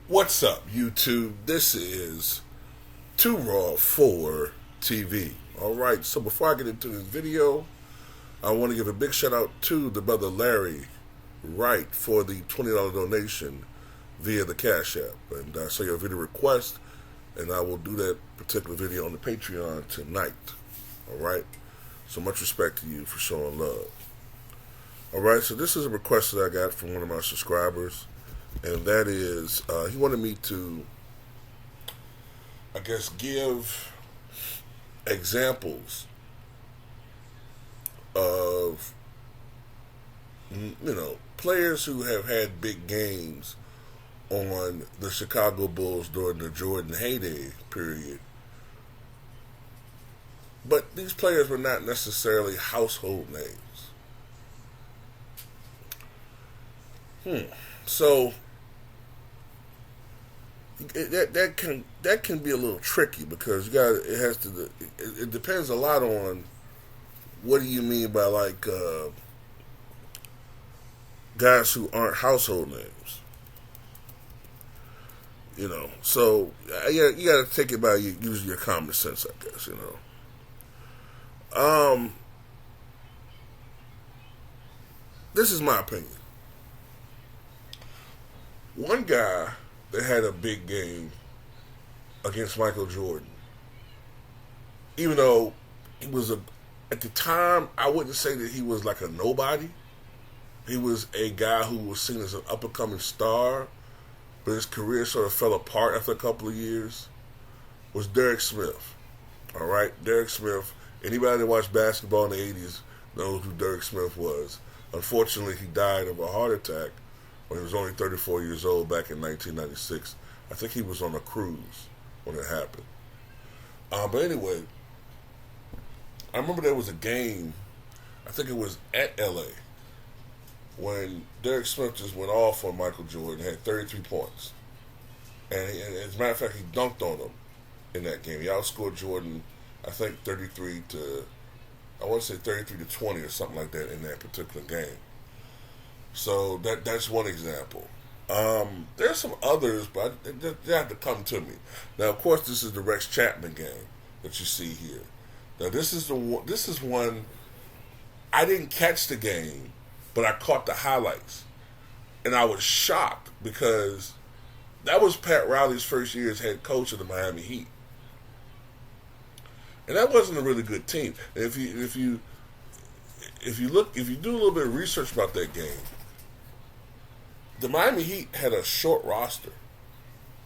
What's up, YouTube? This is Too Raw for TV. Alright, so before I get into this video, I want to give a big shout out to the brother Larry Wright for the $20 donation via the Cash App. And I saw your video request, and I will do that particular video on the Patreon tonight. Alright? So much respect to you for showing love. Alright, so this is a request that I got from one of my subscribers. And that is, he wanted me to, I guess, give examples of, players who have had big games on the Chicago Bulls during the Jordan heyday period. But these players were not necessarily household names. So that can be a little tricky because it depends a lot on what do you mean by like guys who aren't household names. So you got to take it by using your common sense, I guess. This is my opinion. One guy that had a big game against Michael Jordan, even though he was at the time, I wouldn't say that he was like a nobody. He was a guy who was seen as an up-and-coming star, but his career sort of fell apart after a couple of years, was Derek Smith. All right? Derek Smith. Anybody that watched basketball in the 80s knows who Derek Smith was. Unfortunately, he died of a heart attack when he was only 34 years old back in 1996. I think he was on a cruise when it happened. But anyway, I remember there was a game, I think it was at L.A., when Derek Smith just went off on Michael Jordan, had 33 points. And as a matter of fact, he dunked on him in that game. He outscored Jordan, I think 33 to 20 or something like that in that particular game. So that's one example. There's some others, but they have to come to me. Now, of course, this is the Rex Chapman game that you see here. Now, this is one I didn't catch the game, but I caught the highlights, and I was shocked because that was Pat Riley's first year as head coach of the Miami Heat, and that wasn't a really good team. And if you do a little bit of research about that game, the Miami Heat had a short roster.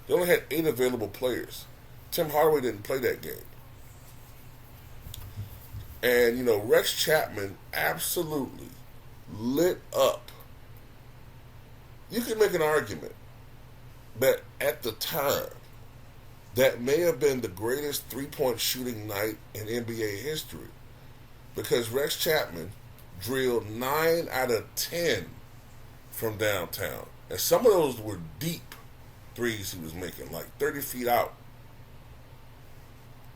They only had 8 available players. Tim Hardaway didn't play that game. And, Rex Chapman absolutely lit up. You can make an argument that at the time, that may have been the greatest three-point shooting night in NBA history because Rex Chapman drilled 9 out of 10 from downtown. And some of those were deep threes he was making, like 30 feet out.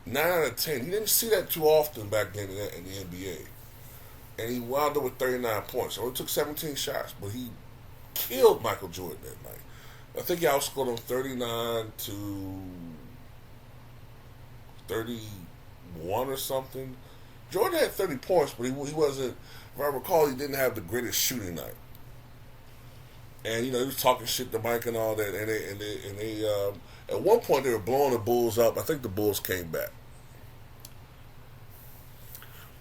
9 out of 10. You didn't see that too often back then in the NBA. And he wound up with 39 points. So it took 17 shots, but he killed Michael Jordan that night. I think he outscored him 39 to 31 or something. Jordan had 30 points, but he wasn't, if I recall, he didn't have the greatest shooting night. And, he was talking shit to Mike and all that. And they at one point, they were blowing the Bulls up. I think the Bulls came back.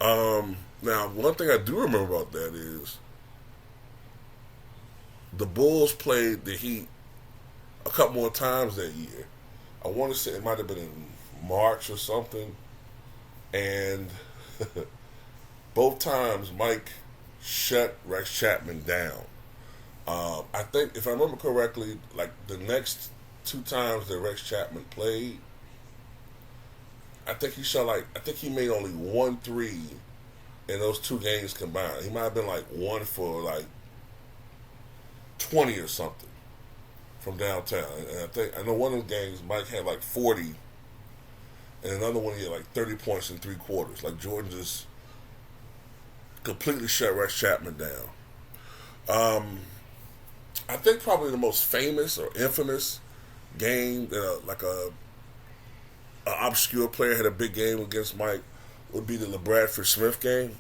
Now, one thing I do remember about that is the Bulls played the Heat a couple more times that year. I want to say it might have been in March or something. And both times, Mike shut Rex Chapman down. I think, if I remember correctly, like the next 2 times that Rex Chapman played, I think he made only 1 3 in those 2 games combined. He might have been like 1 for like 20 or something from downtown. And I know one of the games Mike had like 40, and another one he had like 30 points in 3 quarters. Like Jordan just completely shut Rex Chapman down. I think probably the most famous or infamous game that a obscure player had a big game against Mike would be the LeBradford Smith game.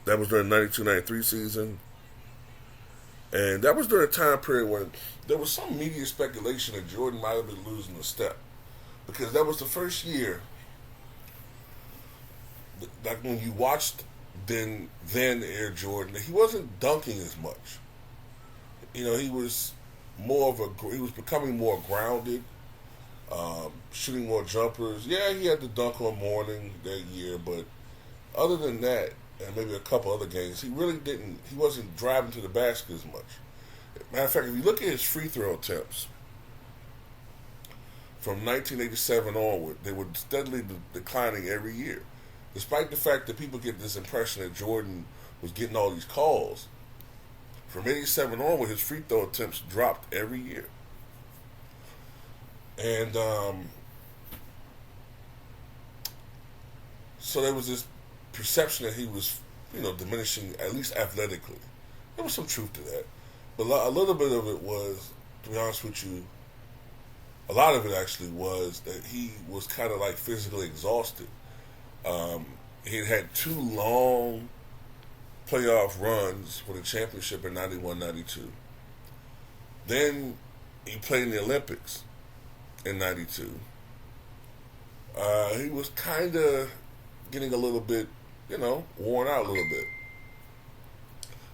That was during the 92-93 season. And that was during a time period when there was some media speculation that Jordan might have been losing a step. Because that was the first year, like when you watched then Air Jordan, he wasn't dunking as much. He was he was becoming more grounded, shooting more jumpers. Yeah, he had the dunk on Morning that year, but other than that, and maybe a couple other games, he wasn't driving to the basket as much. Matter of fact, if you look at his free throw attempts from 1987 onward, they were steadily declining every year. Despite the fact that people get this impression that Jordan was getting all these calls, from 87 onward, his free throw attempts dropped every year. And so there was this perception that he was, diminishing, at least athletically. There was some truth to that. But a little bit of it was, to be honest with you, a lot of it actually was that he was kind of like physically exhausted. He had 2 long playoff runs for the championship in 91-92. Then he played in the Olympics in 92. He was kind of getting a little bit, worn out a little bit.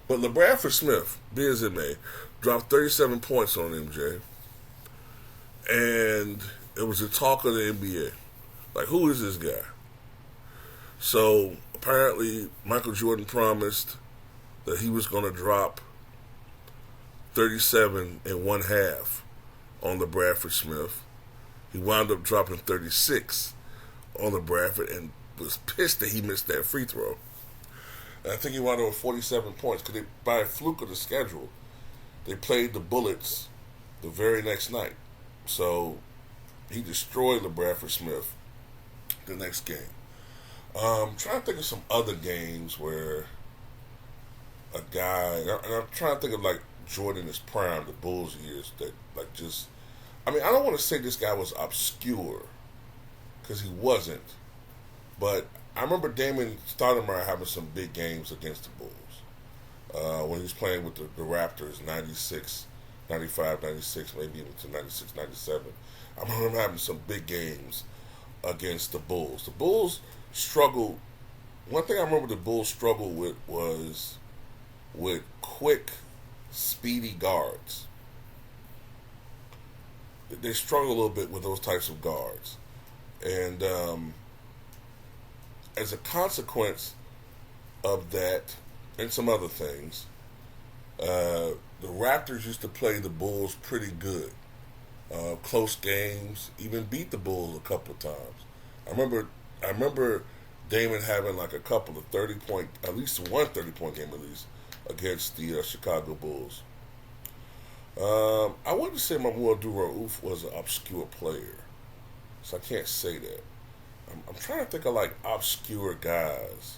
But LeBradford Smith, be as it may, dropped 37 points on MJ. And it was the talk of the NBA. Like, who is this guy? So, apparently, Michael Jordan promised that he was going to drop 37 and 1/2 on LeBradford Smith. He wound up dropping 36 on LeBradford and was pissed that he missed that free throw. And I think he wound up with 47 points because by a fluke of the schedule, they played the Bullets the very next night. So he destroyed LeBradford Smith the next game. Trying to think of some other games where a guy, and I'm trying to think of like Jordan is prime, the Bulls years, that like just, I don't want to say this guy was obscure, because he wasn't, but I remember Damon Stoudemire having some big games against the Bulls when he was playing with the Raptors, 96, 95, 96, maybe even to 96, 97. I remember him having some big games against the Bulls. The Bulls struggled. One thing I remember the Bulls struggled with was with quick, speedy guards. They struggle a little bit with those types of guards. And as a consequence of that and some other things, the Raptors used to play the Bulls pretty good. Close games, even beat the Bulls a couple of times. I remember Damon having like a couple of 30-point, at least one 30-point game at least, against the Chicago Bulls. I wouldn't say Mamoudou Raouf was an obscure player, so I can't say that. I'm trying to think of like obscure guys.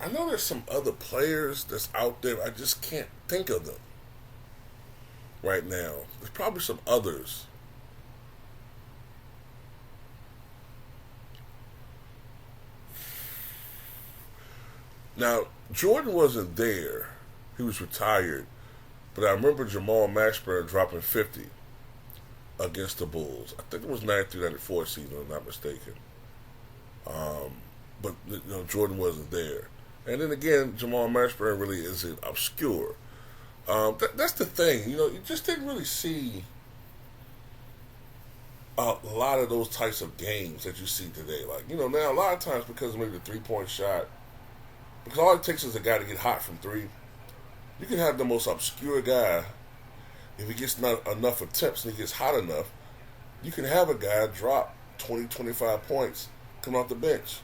I know there's some other players that's out there. I just can't think of them right now. There's probably some others. Now, Jordan wasn't there. He was retired. But I remember Jamal Mashburn dropping 50 against the Bulls. I think it was 93-94 season, if I'm not mistaken. But Jordan wasn't there. And then again, Jamal Mashburn really isn't obscure. That's the thing. You just didn't really see a lot of those types of games that you see today. Like, now a lot of times because of maybe the three-point shot, because all it takes is a guy to get hot from three. You can have the most obscure guy, if he gets not enough attempts and he gets hot enough, you can have a guy drop 20, 25 points come off the bench.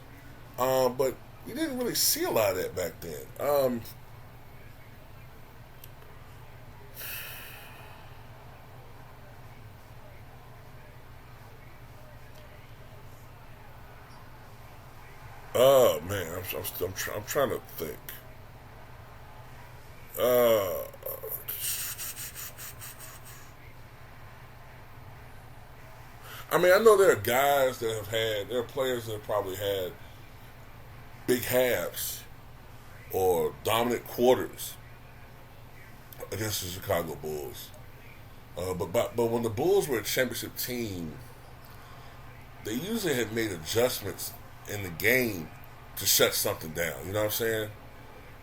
But you didn't really see a lot of that back then. Man, I'm trying to think. Uh, I mean, I know there are guys that there are players that have probably had big halves or dominant quarters against the Chicago Bulls. But when the Bulls were a championship team, they usually had made adjustments in the game to shut something down. You know what I'm saying?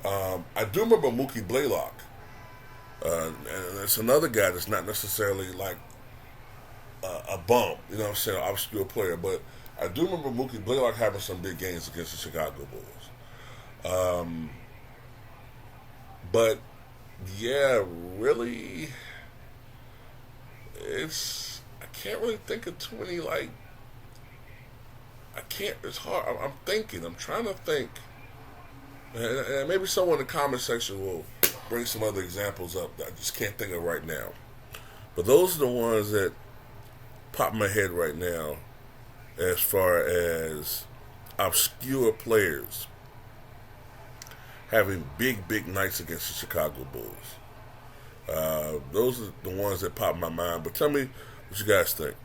I do remember Mookie Blaylock. And it's another guy that's not necessarily like a bum, you know what I'm saying, an obscure player. But I do remember Mookie Blaylock having some big games against the Chicago Bulls. But yeah, really, I can't really think of too many like. I can't. It's hard. I'm thinking. I'm trying to think. And maybe someone in the comment section will bring some other examples up that I just can't think of right now. But those are the ones that pop in my head right now as far as obscure players having big nights against the Chicago Bulls. Those are the ones that pop in my mind. But tell me what you guys think.